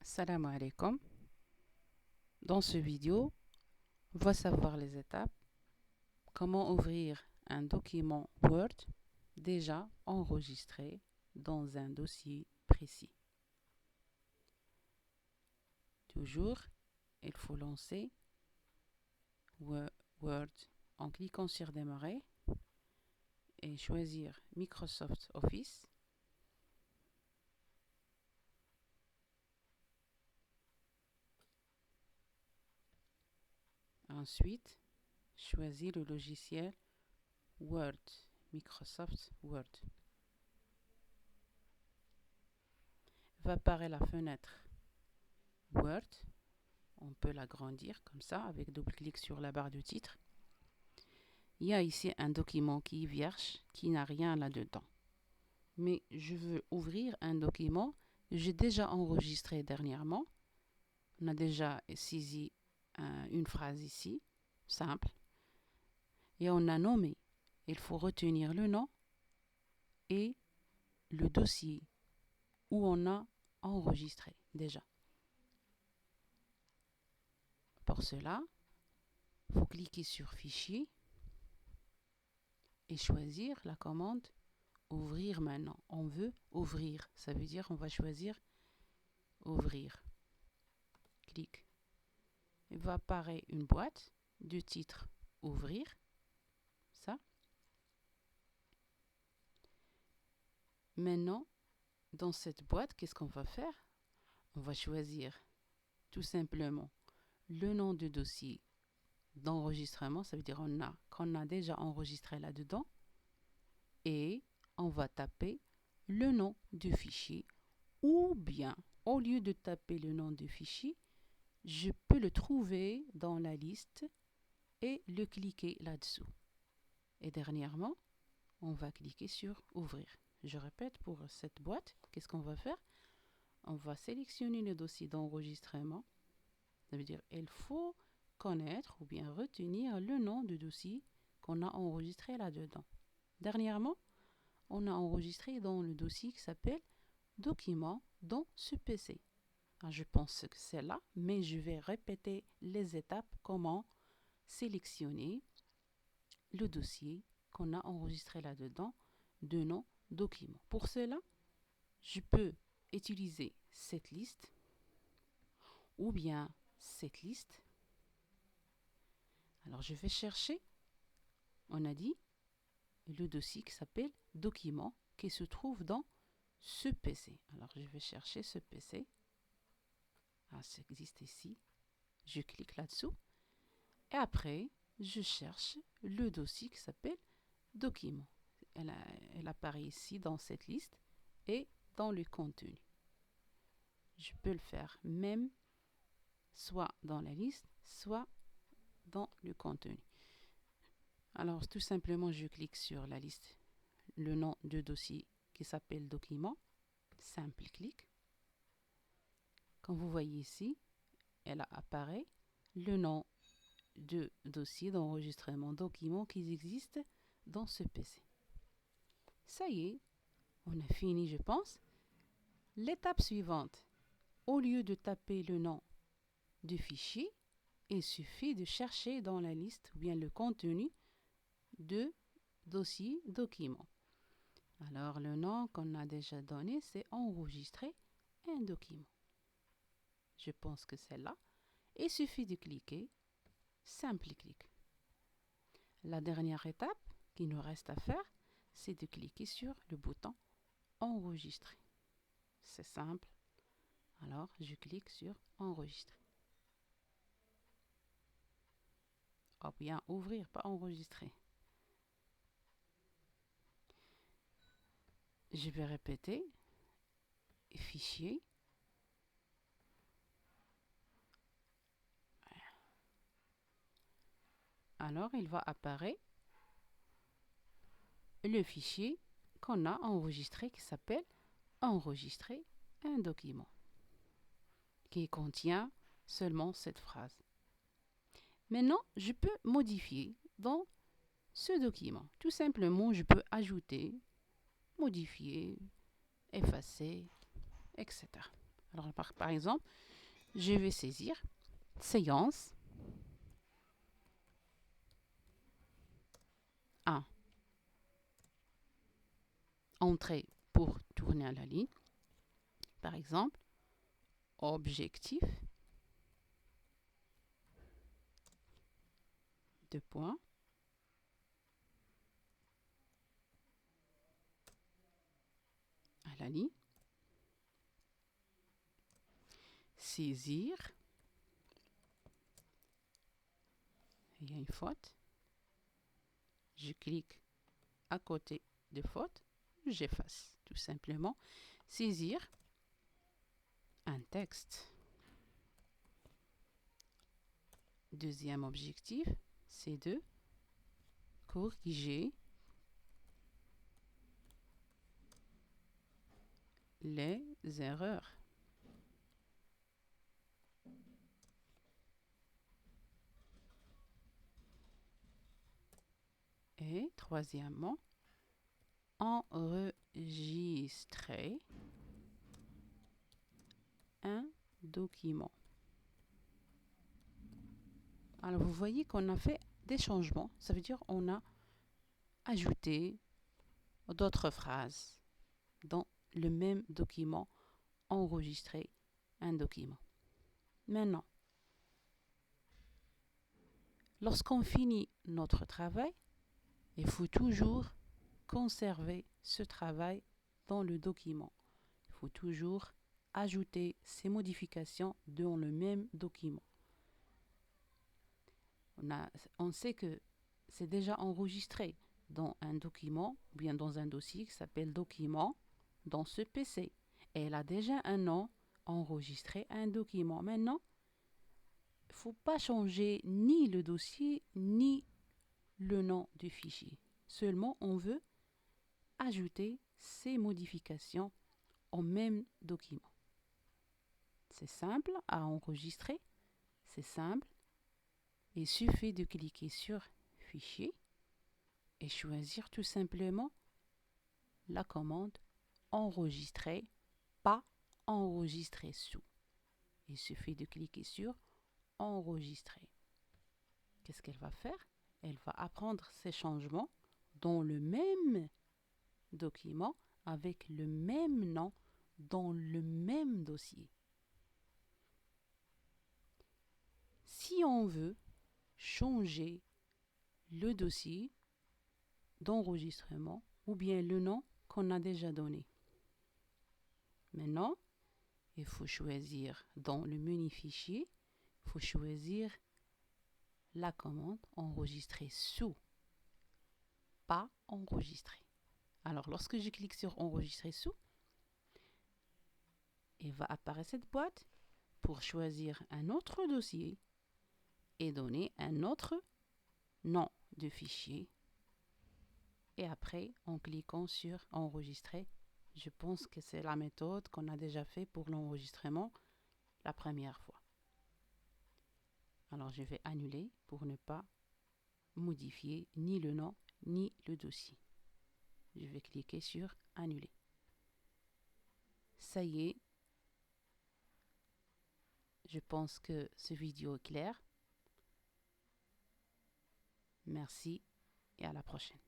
Salam alaikum. Dans ce vidéo, on va savoir les étapes, comment ouvrir un document Word déjà enregistré dans un dossier précis. Toujours, il faut lancer Word en cliquant sur Démarrer et choisir Microsoft Office. Ensuite, choisir le logiciel Word, Microsoft Word. Va apparaître la fenêtre Word. On peut l'agrandir comme ça avec double-clic sur la barre de titre. Il y a ici un document qui est vierge, qui n'a rien là-dedans. Mais je veux ouvrir un document que j'ai déjà enregistré dernièrement. On a déjà saisi une phrase ici, simple. Et on a nommé. Il faut retenir le nom et le dossier où on a enregistré déjà. Pour cela, il faut cliquer sur Fichier et choisir la commande Ouvrir maintenant. On veut ouvrir. Ça veut dire on va choisir Ouvrir. Clique. Il va apparaître une boîte du titre Ouvrir. Ça. Maintenant, dans cette boîte, qu'est-ce qu'on va faire? On va choisir tout simplement le nom du dossier d'enregistrement. Ça veut dire qu'on a déjà enregistré là-dedans. Et on va taper le nom du fichier. Ou bien, au lieu de taper le nom du fichier, je peux le trouver dans la liste et le cliquer là-dessous. Et dernièrement, on va cliquer sur Ouvrir. Je répète pour cette boîte, qu'est-ce qu'on va faire? On va sélectionner le dossier d'enregistrement. Ça veut dire il faut connaître ou bien retenir le nom du dossier qu'on a enregistré là-dedans. Dernièrement, on a enregistré dans le dossier qui s'appelle Documents dans ce PC. Alors, je pense que c'est là, mais je vais répéter les étapes, comment sélectionner le dossier qu'on a enregistré là-dedans de nos documents. Pour cela, je peux utiliser cette liste ou bien cette liste. Alors, je vais chercher, on a dit, le dossier qui s'appelle Documents qui se trouve dans ce PC. Alors, je vais chercher ce PC. Ah, ça existe ici. Je clique là-dessous. Et après, je cherche le dossier qui s'appelle Documents. Elle apparaît ici dans cette liste et dans le contenu. Je peux le faire même soit dans la liste, soit dans le contenu. Alors, tout simplement, je clique sur la liste, le nom du dossier qui s'appelle Documents. Simple clic. Comme vous voyez ici, elle apparaît le nom de dossier d'enregistrement document qui existe dans ce PC. Ça y est, on a fini, je pense. L'étape suivante, au lieu de taper le nom du fichier, il suffit de chercher dans la liste ou bien le contenu de dossier document. Alors, le nom qu'on a déjà donné, c'est enregistrer un document. Je pense que c'est là. Il suffit de cliquer, simple clic. La dernière étape qu'il nous reste à faire, c'est de cliquer sur le bouton enregistrer. C'est simple. Alors, je clique sur enregistrer. Ou bien ouvrir, pas enregistrer. Je vais répéter. Fichier. Alors, il va apparaître le fichier qu'on a enregistré qui s'appelle enregistrer un document qui contient seulement cette phrase. Maintenant, je peux modifier dans ce document. Tout simplement, je peux ajouter, modifier, effacer, etc. Alors, par exemple, je vais saisir séance 1. Entrée pour tourner à la ligne. Par exemple, objectif, 2 points, à la ligne. Saisir, il y a une faute. Je clique à côté de faute, j'efface tout simplement. Saisir un texte. Deuxième objectif, c'est de corriger les erreurs. Et troisièmement, enregistrer un document. Alors, vous voyez qu'on a fait des changements. Ça veut dire qu'on a ajouté d'autres phrases dans le même document, enregistrer un document. Maintenant, lorsqu'on finit notre travail, il faut toujours conserver ce travail dans le document. Il faut toujours ajouter ces modifications dans le même document. On sait que c'est déjà enregistré dans un document, ou bien dans un dossier qui s'appelle document dans ce PC. Et elle a déjà un nom, enregistré un document. Maintenant, il ne faut pas changer ni le dossier, ni le nom du fichier. Seulement, on veut ajouter ces modifications au même document. C'est simple à enregistrer, c'est simple. Il suffit de cliquer sur Fichier et choisir tout simplement la commande Enregistrer, pas enregistrer sous. Il suffit de cliquer sur Enregistrer. Qu'est-ce qu'elle va faire? Elle va apprendre ces changements dans le même document avec le même nom dans le même dossier. Si on veut changer le dossier d'enregistrement ou bien le nom qu'on a déjà donné. Maintenant, il faut choisir dans le menu fichier, il faut choisir la commande enregistrer sous, pas enregistrer. Alors, lorsque je clique sur enregistrer sous, il va apparaître cette boîte pour choisir un autre dossier et donner un autre nom de fichier. Et après, en cliquant sur enregistrer, je pense que c'est la méthode qu'on a déjà fait pour l'enregistrement la première fois. Alors, je vais annuler pour ne pas modifier ni le nom ni le dossier. Je vais cliquer sur annuler. Ça y est, je pense que ce vidéo est clair. Merci et à la prochaine.